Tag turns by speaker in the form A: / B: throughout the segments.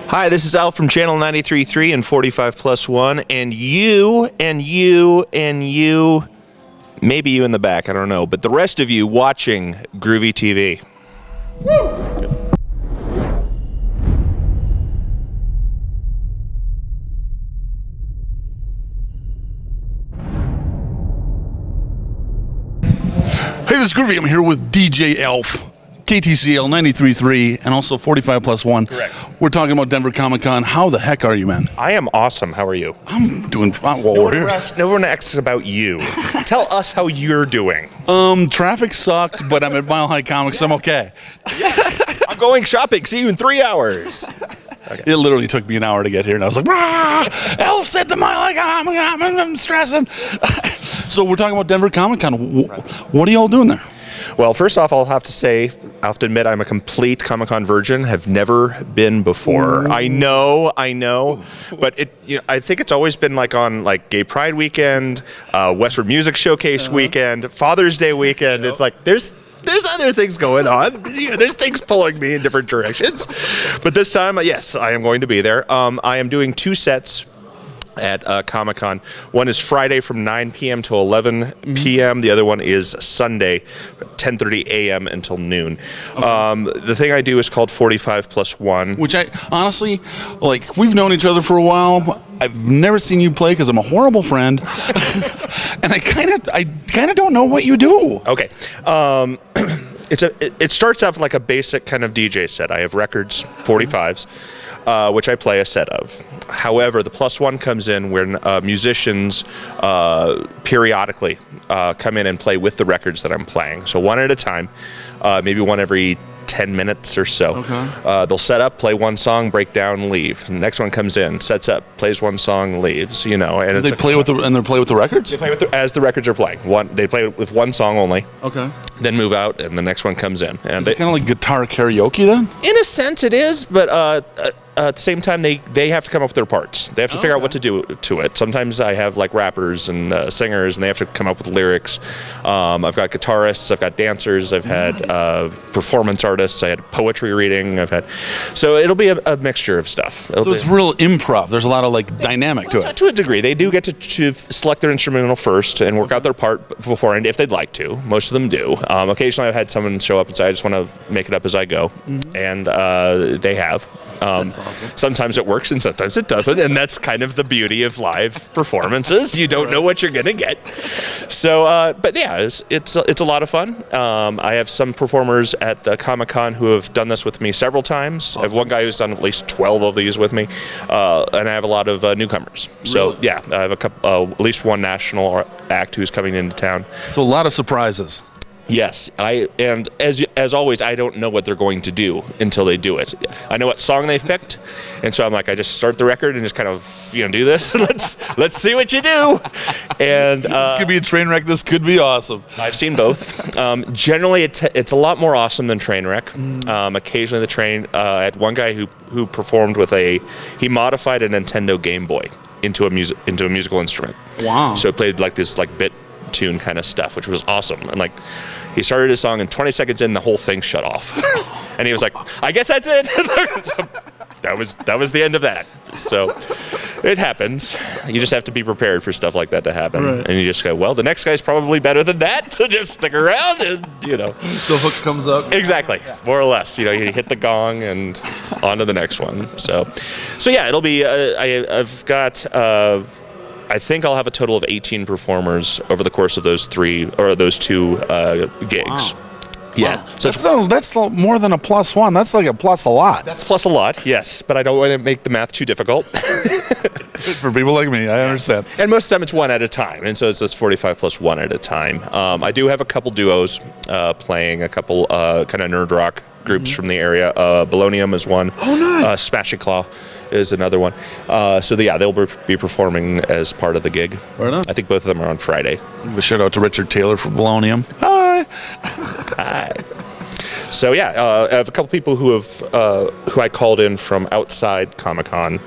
A: Hi, this is Al from Channel 93.3 and 45 Plus One, and you, maybe you in the back, I don't know, but the rest of you watching Groovey.TV. Woo!
B: Hey, this is Groovy. I'm here with DJ Elf, KTCL 93.3, and also 45 Plus One.
A: Correct.
B: We're talking about Denver Comic Con. How the heck are you, man?
A: I am awesome. How are you?
B: I'm doing fine. Well, we're here.
A: No one asks about you. Tell us how you're doing.
B: Traffic sucked, but I'm at Mile High Comics. I'm okay.
A: I'm going shopping. See you in 3 hours. Okay.
B: It literally took me an hour to get here, and I was like, Elf said to Mile High Comics, I'm stressing. So we're talking about Denver Comic Con. What are y'all doing there?
A: Well, first off, I'll have to admit I'm a complete Comic-Con virgin. Have never been before. Ooh. I know, but I think it's always been like on like Gay Pride weekend, Westward Music Showcase weekend, Father's Day weekend. Yep. It's like there's other things going on. There's things pulling me in different directions. But this time, yes, I am going to be there. I am doing 2 sets at Comic-Con. One is Friday from 9 p.m. to 11 p.m. The other one is Sunday, 10:30 a.m. until noon. Okay. The thing I do is called 45 Plus One. Which
B: I, honestly, like, we've known each other for a while. I've never seen you play because I'm a horrible friend. And I kind of don't know what you do.
A: Okay. It starts off like a basic kind of DJ set. I have records, 45s. Which I play a set of. However, the plus one comes in when musicians periodically come in and play with the records that I'm playing. So one at a time, maybe one every 10 minutes or so. Okay. They'll set up, play one song, break down, leave. The next one comes in, sets up, plays one song, leaves. You know, and
B: they play with the records.
A: They play with as the records are playing. They play with one song only.
B: Okay.
A: Then move out, and the next one comes in. And
B: is it kind of like guitar karaoke then?
A: In a sense, it is, but at the same time, they have to come up with their parts. They have to figure out what to do to it. Sometimes I have like rappers and singers, and they have to come up with lyrics. I've got guitarists, I've got dancers, I've had performance artists, I had poetry reading, so it'll be a mixture of stuff.
B: So it's real improv. There's a lot of like dynamic to it.
A: To a degree, they do get to select their instrumental first and work out their part beforehand if they'd like to. Most of them do. Occasionally, I've had someone show up and say, "I just want to make it up as I go," and they have.
B: That's awesome.
A: Sometimes it works and sometimes it doesn't, and that's kind of the beauty of live performances. You don't know what you're gonna get. So, but yeah, it's a lot of fun. I have some performers at the Comic-Con who have done this with me several times. Awesome. I have one guy who's done at least 12 of these with me, and I have a lot of newcomers. So really? Yeah, I have at least one national act who's coming into town.
B: So a lot of surprises.
A: Yes, and as always, I don't know what they're going to do until they do it. I know what song they've picked, and so I'm like, I just start the record and just kind of do this. let's see what you do. And
B: this could be a train wreck. This could be awesome.
A: I've seen both. Generally, it's a lot more awesome than train wreck. Occasionally, the train. I had one guy who performed with he modified a Nintendo Game Boy into a musical instrument.
B: Wow!
A: So it played like this bit tune kind of stuff, which was awesome. And like he started his song and 20 seconds in the whole thing shut off. And he was like, I guess that's it. So that was the end of that. So it happens. You just have to be prepared for stuff like that to happen. Right. And you just go, well, the next guy's probably better than that, so just stick around and
B: the hook comes up.
A: Exactly. More or less. You hit the gong and on to the next one. So yeah, it'll be I've got I think I'll have a total of 18 performers over the course of those 2 gigs.
B: Wow.
A: Yeah.
B: Wow. So that's more than a plus one. That's like a plus a lot.
A: That's plus a lot, yes. But I don't want to make the math too difficult.
B: For people like me, I understand.
A: And most of the time it's one at a time. And so it's 45 plus one at a time. I do have a couple duos playing, a couple kind of nerd rock groups from the area. Bolognium is one.
B: Oh, nice.
A: Smashing Claw is another one. So yeah, they'll be performing as part of the gig.
B: Right on.
A: I think both of them are on Friday.
B: Give a shout out to Richard Taylor from Bolognium. Hi.
A: Hi. So yeah, I have a couple people who I called in from outside Comic-Con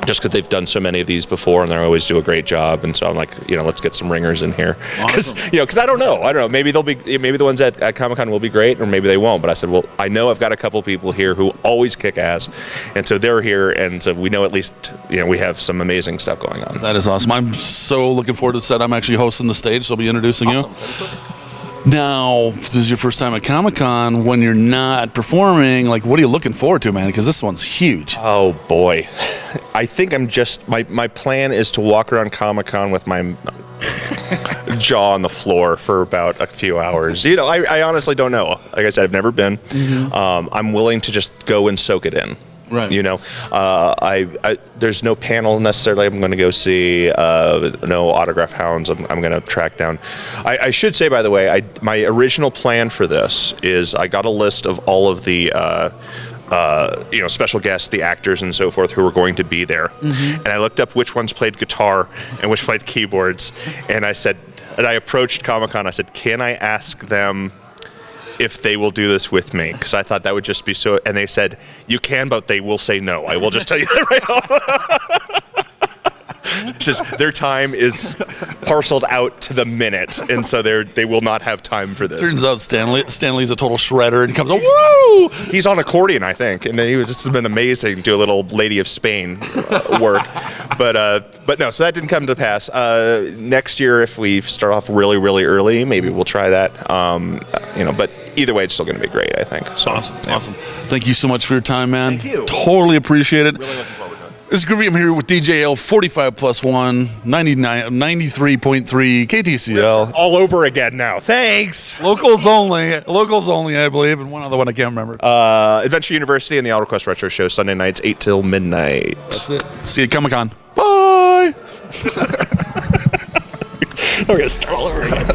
A: just because they've done so many of these before and they always do a great job. And so I'm like, let's get some ringers in here. Because because I don't know. Maybe the ones at Comic-Con will be great, or maybe they won't. But I said, well, I know I've got a couple people here who always kick ass, and so they're here, and so we know at least we have some amazing stuff going on.
B: That is awesome. I'm so looking forward to the set. I'm actually hosting the stage, so I'll be introducing you. Now, this is your first time at Comic-Con. When you're not performing, like, what are you looking forward to, man? Because this one's huge.
A: Oh, boy. I think my plan is to walk around Comic-Con with my jaw on the floor for about a few hours. I honestly don't know. Like I said, I've never been. I'm willing to just go and soak it in.
B: Right.
A: There's no panel necessarily I'm going to go see, no autograph hounds I'm going to track down. I should say, by the way, my original plan for this is I got a list of all of the special guests, the actors and so forth who were going to be there. And I looked up which ones played guitar and which played keyboards. And I approached Comic-Con, I said, can I ask them if they will do this with me? Because I thought that would just be so, and they said, you can, but they will say no. I will just tell you that right off. Just their time is parceled out to the minute, and so they will not have time for this.
B: Turns out Stanley's a total shredder, and comes, woo!
A: He's on accordion, I think, and then he was just been amazing. Do a little Lady of Spain work, but no. So that didn't come to pass. Next year, if we start off really, really early, maybe we'll try that. But either way, it's still going to be great, I think. So,
B: awesome. Thank you so much for your time, man.
A: Thank you.
B: Totally appreciate it.
A: Really looking forward to it.
B: This is Groovy. I'm here with DJL 45+1, 93.3 KTCL.
A: All over again now. Thanks.
B: Locals only, I believe, and one other one I can't remember.
A: Adventure University and the AutoQuest Retro Show, Sunday nights, 8 till midnight.
B: That's it. See you at Comic-Con. Bye.
A: We're going to start all over again.